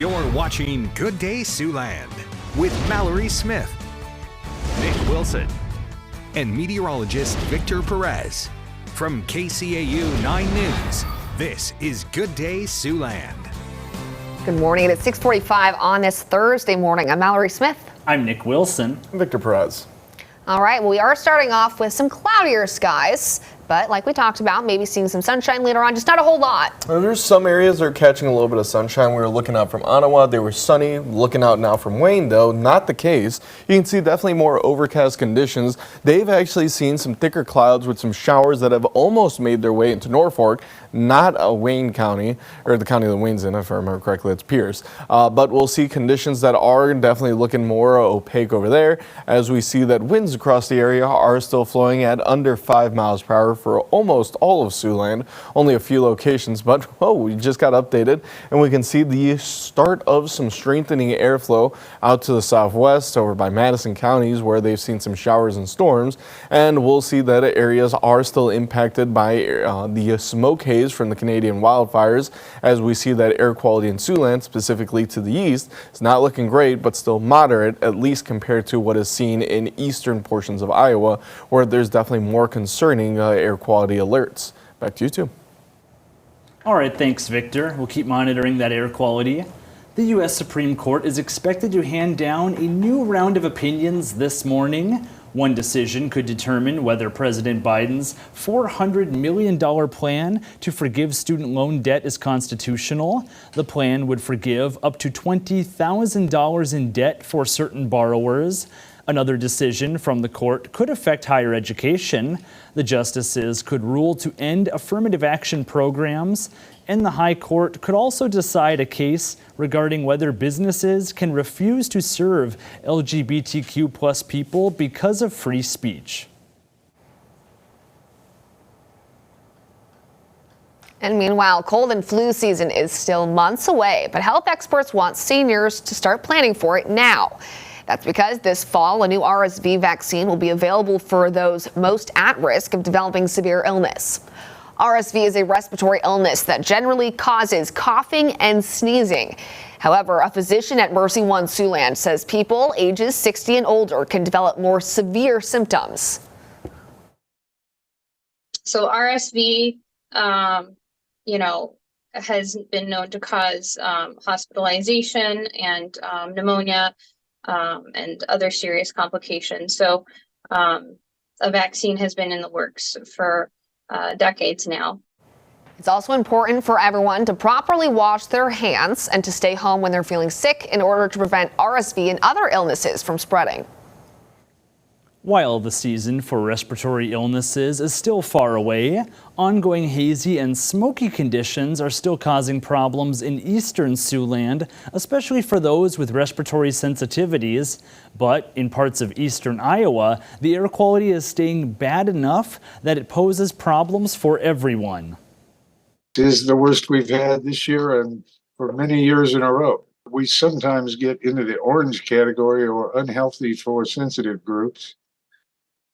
You're watching Good Day Siouxland with Mallory Smith, Nick Wilson, and meteorologist Victor Perez. From KCAU 9 News, this is Good Day Siouxland. Good morning. It's 6:45 on this Thursday morning. I'm Mallory Smith. I'm Nick Wilson. I'm Victor Perez. All right, well, we are starting off with some cloudier skies, but like we talked about, maybe seeing some sunshine later on, just not a whole lot. Well, there's some areas that are catching a little bit of sunshine. We were looking out from Ottawa. They were sunny. Looking out now from Wayne, though, not the case. You can see definitely more overcast conditions. They've actually seen some thicker clouds with some showers that have almost made their way into Norfolk, not Wayne County, or the county that Wayne's in, if I remember correctly, it's Pierce. But we'll see conditions that are definitely looking more opaque over there, as we see that winds across the area are still flowing at under 5 miles per hour for almost all of Siouxland. Only a few locations, but we just got updated, and we can see the start of some strengthening airflow out to the southwest over by Madison counties, where they've seen some showers and storms. And we'll see that areas are still impacted by the smoke haze from the Canadian wildfires, as we see that air quality in Siouxland, specifically to the east, is not looking great, but still moderate, at least compared to what is seen in eastern portions of Iowa, where there's definitely more concerning air quality alerts. Back to you two. All right, thanks, Victor. We'll keep monitoring that air quality. The U.S. Supreme Court is expected to hand down a new round of opinions this morning. One decision could determine whether President Biden's $400 million plan to forgive student loan debt is constitutional. The plan would forgive up to $20,000 in debt for certain borrowers. Another decision from the court could affect higher education. The justices could rule to end affirmative action programs, and the High Court could also decide a case regarding whether businesses can refuse to serve LGBTQ+ people because of free speech. And meanwhile, cold and flu season is still months away, but health experts want seniors to start planning for it now. That's because this fall, a new RSV vaccine will be available for those most at risk of developing severe illness. RSV is a respiratory illness that generally causes coughing and sneezing. However, a physician at Mercy One Siouxland says people ages 60 and older can develop more severe symptoms. So RSV, has been known to cause hospitalization and pneumonia. And other serious complications. So a vaccine has been in the works for decades now. It's also important for everyone to properly wash their hands and to stay home when they're feeling sick in order to prevent RSV and other illnesses from spreading. While the season for respiratory illnesses is still far away, ongoing hazy and smoky conditions are still causing problems in eastern Siouxland, especially for those with respiratory sensitivities. But in parts of eastern Iowa, the air quality is staying bad enough that it poses problems for everyone. It is the worst we've had this year and for many years in a row. We sometimes get into the orange category or unhealthy for sensitive groups.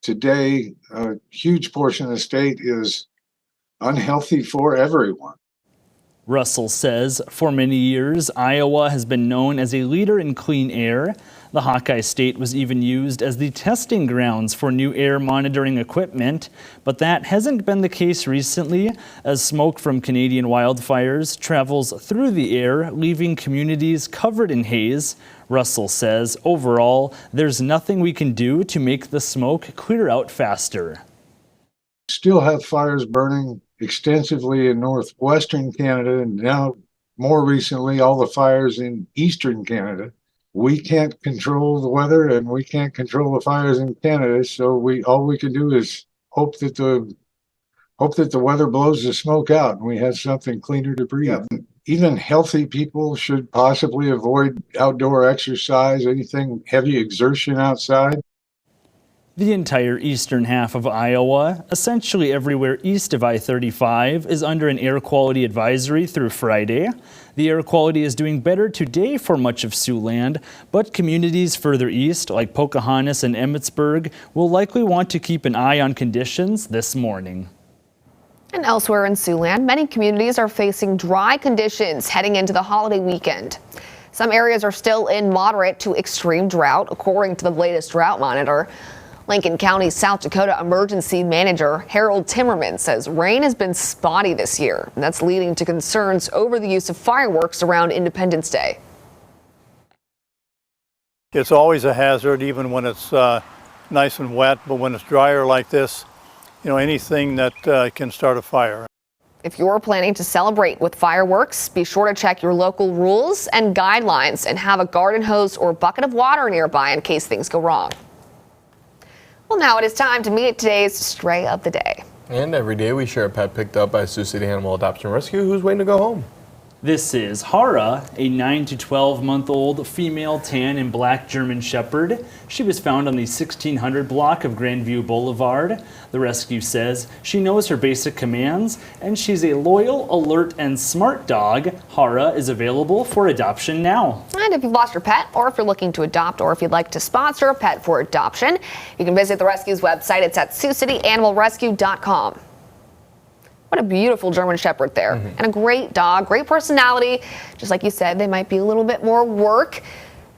Today, a huge portion of the state is unhealthy for everyone. Russell says for many years, Iowa has been known as a leader in clean air. The Hawkeye State was even used as the testing grounds for new air monitoring equipment, but that hasn't been the case recently, as smoke from Canadian wildfires travels through the air, leaving communities covered in haze. Russell says overall, there's nothing we can do to make the smoke clear out faster. Still have fires burning extensively in northwestern Canada, and now more recently all the fires in eastern Canada. We can't control the weather and we can't control the fires in Canada, so all we can do is hope that the weather blows the smoke out and we have something cleaner to breathe. Yeah. Even healthy people should possibly avoid outdoor exercise, anything heavy exertion outside. The entire eastern half of Iowa, essentially everywhere east of I-35, is under an air quality advisory through Friday. The air quality is doing better today for much of Siouxland, but communities further east, like Pocahontas and Emmitsburg, will likely want to keep an eye on conditions this morning. And elsewhere in Siouxland, many communities are facing dry conditions heading into the holiday weekend. Some areas are still in moderate to extreme drought, according to the latest drought monitor. Lincoln County, South Dakota Emergency Manager Harold Timmerman says rain has been spotty this year, and that's leading to concerns over the use of fireworks around Independence Day. It's always a hazard, even when it's nice and wet, but when it's drier like this, anything that can start a fire. If you're planning to celebrate with fireworks, be sure to check your local rules and guidelines and have a garden hose or bucket of water nearby in case things go wrong. Well, now it is time to meet today's Stray of the Day. And every day we share a pet picked up by Sioux City Animal Adoption Rescue who's waiting to go home. This is Hara, a 9 to 12-month-old female tan and black German Shepherd. She was found on the 1600 block of Grandview Boulevard. The rescue says she knows her basic commands, and she's a loyal, alert, and smart dog. Hara is available for adoption now. And if you've lost your pet, or if you're looking to adopt, or if you'd like to sponsor a pet for adoption, you can visit the rescue's website. It's at SiouxCityAnimalRescue.com. What a beautiful German Shepherd there. And a great dog, great personality. Just like you said, they might be a little bit more work.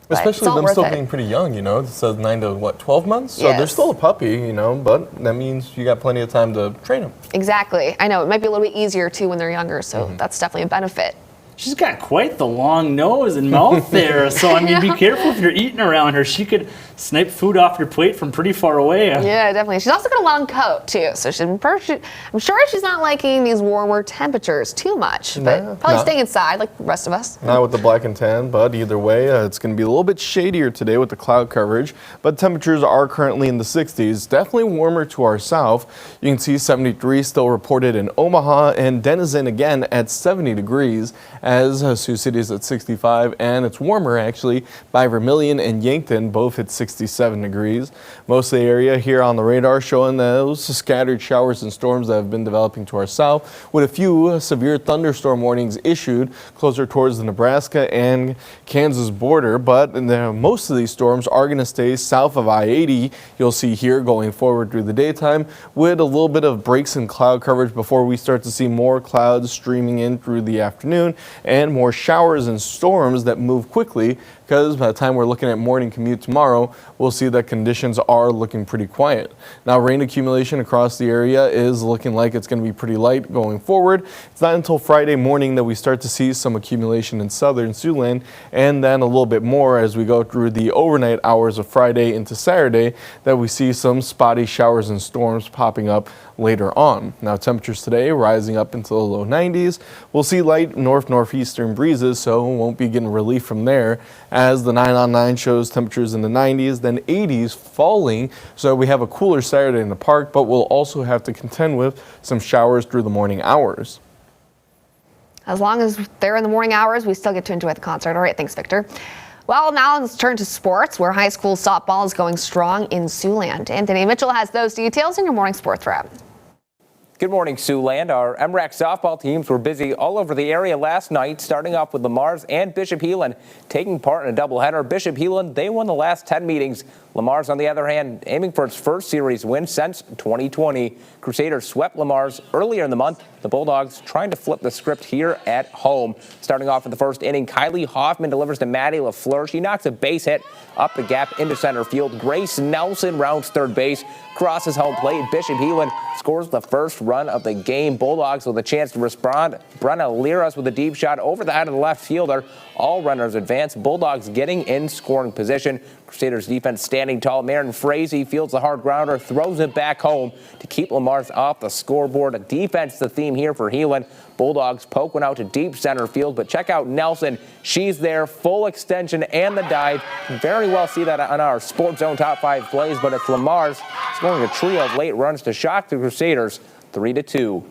Especially them still being pretty young, It says 9 to 12 months? So they're still a puppy, but that means you got plenty of time to train them. Exactly. I know it might be a little bit easier too when they're younger, so that's definitely a benefit. She's got quite the long nose and mouth there, so I mean, be careful if you're eating around her. She could snipe food off your plate from pretty far away. Yeah, definitely. She's also got a long coat too, so I'm sure she's not liking these warmer temperatures too much, but probably staying inside like the rest of us. Not with the black and tan, but either way, it's going to be a little bit shadier today with the cloud coverage, but temperatures are currently in the 60s, definitely warmer to our south. You can see 73 still reported in Omaha and Denison again at 70 degrees. As Sioux City is at 65, and it's warmer actually by Vermilion and Yankton, both at 67 degrees. Most of the area here on the radar showing those scattered showers and storms that have been developing to our south, with a few severe thunderstorm warnings issued closer towards the Nebraska and Kansas border. But most of these storms are going to stay south of I-80. You'll see here going forward through the daytime with a little bit of breaks in cloud coverage before we start to see more clouds streaming in through the afternoon, and more showers and storms that move quickly, because by the time we're looking at morning commute tomorrow, we'll see that conditions are looking pretty quiet. Now, rain accumulation across the area is looking like it's going to be pretty light going forward. It's not until Friday morning that we start to see some accumulation in southern Siouxland, and then a little bit more as we go through the overnight hours of Friday into Saturday that we see some spotty showers and storms popping up later on. Now, temperatures today rising up into the low 90s. We'll see light northeastern breezes, so won't be getting relief from there, as the 9 on 9 shows temperatures in the 90s, then 80s falling. So we have a cooler Saturday in the park, but we'll also have to contend with some showers through the morning hours. As long as they're in the morning hours, we still get to enjoy the concert. All right, thanks, Victor. Well, now let's turn to sports, where high school softball is going strong in Siouxland. Anthony Mitchell has those details in your morning sports wrap. Good morning, Siouxland. Our MRAC softball teams were busy all over the area last night, starting off with Lamar's and Bishop Heelan taking part in a doubleheader. Bishop Heelan, they won the last 10 meetings. Lamar's, on the other hand, aiming for its first series win since 2020. Crusaders swept Lamar's earlier in the month. The Bulldogs trying to flip the script here at home. Starting off in the first inning, Kylie Hoffman delivers to Maddie LaFleur. She knocks a base hit up the gap into center field. Grace Nelson rounds third base, crosses home plate. Bishop Heelan scores the first run of the game. Bulldogs with a chance to respond. Brenna Liras with a deep shot over the head of the left fielder. All runners advance. Bulldogs getting in scoring position. Crusaders defense standing tall. Marin Frazee fields the hard grounder, throws it back home to keep Lamar's off the scoreboard. Defense the theme here for Heelan. Bulldogs poke one out to deep center field, but check out Nelson. She's there, full extension and the dive. You can very well see that on our Sports Zone Top 5 plays, but it's Lamar's scoring a trio of late runs to shock the Crusaders 3-2.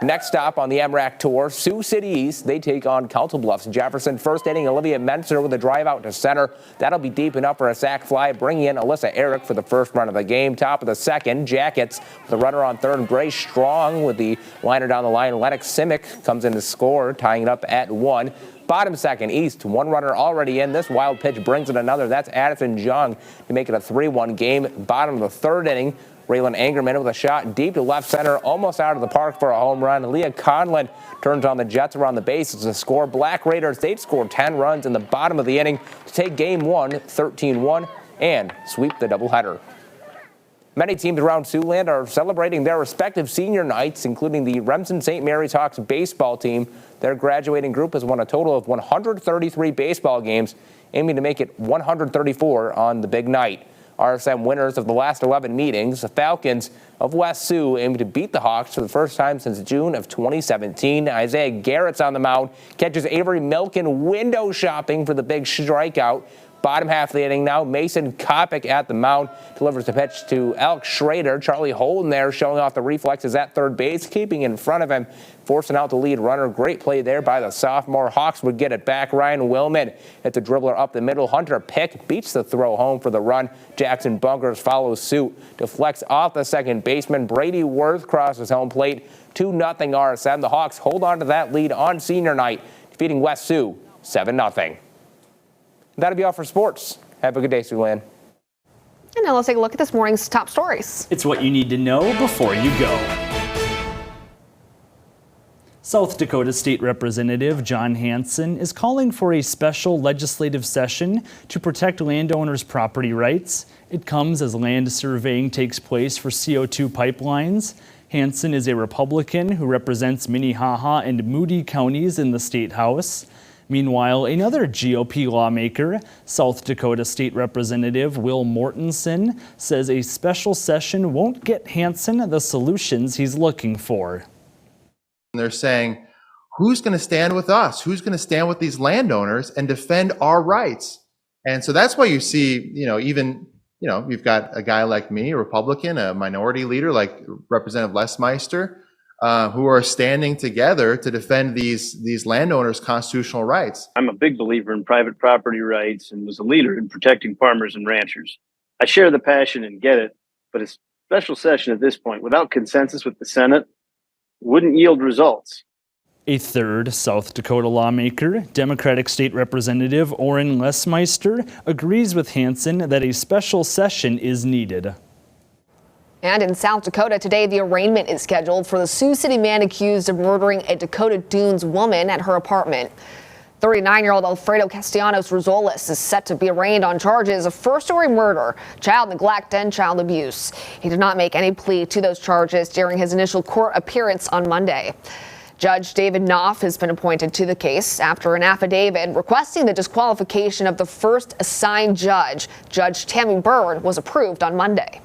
Next stop on the MRAC tour, Sioux City East. They take on Council Bluffs Jefferson. First inning, Olivia Menser with a drive out to center. That'll be deep enough for a sac fly, bringing in Alyssa Eric for the first run of the game. Top of the second, Jackets with a runner on third. Grace Strong with the liner down the line. Lennox Simic comes in to score, tying it up at 1. Bottom second, East, one runner already in. This wild pitch brings in another. That's Addison Jung to make it a 3-1 game. Bottom of the third inning, Raylan Angerman with a shot deep to left center, almost out of the park for a home run. Leah Conlon turns on the Jets around the bases to score. Black Raiders, they've scored 10 runs in the bottom of the inning to take game one, 13-1, and sweep the doubleheader. Many teams around Siouxland are celebrating their respective senior nights, including the Remsen St. Mary's Hawks baseball team. Their graduating group has won a total of 133 baseball games, aiming to make it 134 on the big night. RSM winners of the last 11 meetings, the Falcons of West Sioux, aim to beat the Hawks for the first time since June of 2017. Isaiah Garrett's on the mound, catches Avery Milken window shopping for the big strikeout. Bottom half of the inning now, Mason Kopic at the mound, delivers the pitch to Alex Schrader. Charlie Holden there showing off the reflexes at third base, keeping in front of him, forcing out the lead runner. Great play there by the sophomore. Hawks would get it back. Ryan Willman at the dribbler up the middle. Hunter Pick beats the throw home for the run. Jackson Bunkers follows suit, deflects off the second baseman. Brady Worth crosses home plate. 2-0 RSM. The Hawks hold on to that lead on senior night, defeating West Sioux 7-0. That'll be all for sports. Have a good day, Siouxland. And now let's take a look at this morning's top stories. It's what you need to know before you go. South Dakota State Representative John Hansen is calling for a special legislative session to protect landowners' property rights. It comes as land surveying takes place for CO2 pipelines. Hansen is a Republican who represents Minnehaha and Moody counties in the State House. Meanwhile, another GOP lawmaker, South Dakota State Representative Will Mortensen, says a special session won't get Hansen the solutions he's looking for. They're saying, who's going to stand with us? Who's going to stand with these landowners and defend our rights? And so that's why you see, you've got a guy like me, a Republican, a minority leader like Representative Lesmeister, who are standing together to defend these landowners' constitutional rights. I'm a big believer in private property rights and was a leader in protecting farmers and ranchers. I share the passion and get it, but a special session at this point, without consensus with the Senate, wouldn't yield results. A third South Dakota lawmaker, Democratic State Representative Orrin Lesmeister, agrees with Hansen that a special session is needed. And in South Dakota today, the arraignment is scheduled for the Sioux City man accused of murdering a Dakota Dunes woman at her apartment. 39-year-old Alfredo Castellanos Rozolis is set to be arraigned on charges of first-degree murder, child neglect, and child abuse. He did not make any plea to those charges during his initial court appearance on Monday. Judge David Knopf has been appointed to the case after an affidavit requesting the disqualification of the first assigned judge, Judge Tammy Byrd, was approved on Monday.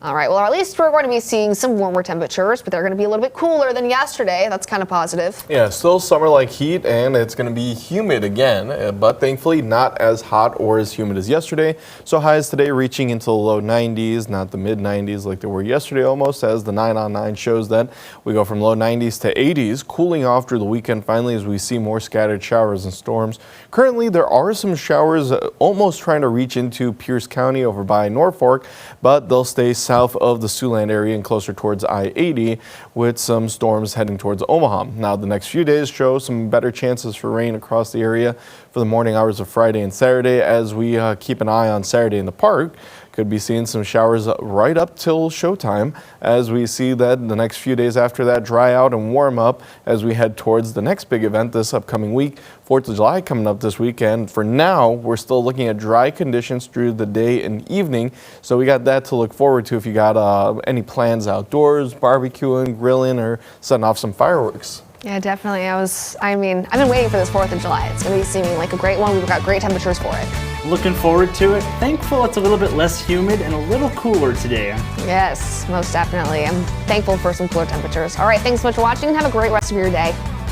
All right, well, at least we're going to be seeing some warmer temperatures, but they're going to be a little bit cooler than yesterday. That's kind of positive. Yeah, still summer-like heat, and it's going to be humid again, but thankfully not as hot or as humid as yesterday. So highs today reaching into the low 90s, not the mid-90s like they were yesterday almost, as the 9 on 9 shows that we go from low 90s to 80s, cooling off through the weekend finally as we see more scattered showers and storms. Currently, there are some showers almost trying to reach into Pierce County over by Norfolk, but they'll stay south of the Siouxland area and closer towards I-80 with some storms heading towards Omaha. Now, the next few days show some better chances for rain across the area for the morning hours of Friday and Saturday as we keep an eye on Saturday in the park. Could be seeing some showers right up till showtime as we see that the next few days after that dry out and warm up as we head towards the next big event this upcoming week. 4th of July coming up this weekend. For now, we're still looking at dry conditions through the day and evening. So we got that to look forward to if you got any plans outdoors, barbecuing, grilling, or setting off some fireworks. Yeah, definitely. I've been waiting for this 4th of July. It's going to be seeming like a great one. We've got great temperatures for it. Looking forward to it. Thankful it's a little bit less humid and a little cooler today. Yes, most definitely. I'm thankful for some cooler temperatures. All right, thanks so much for watching and have a great rest of your day.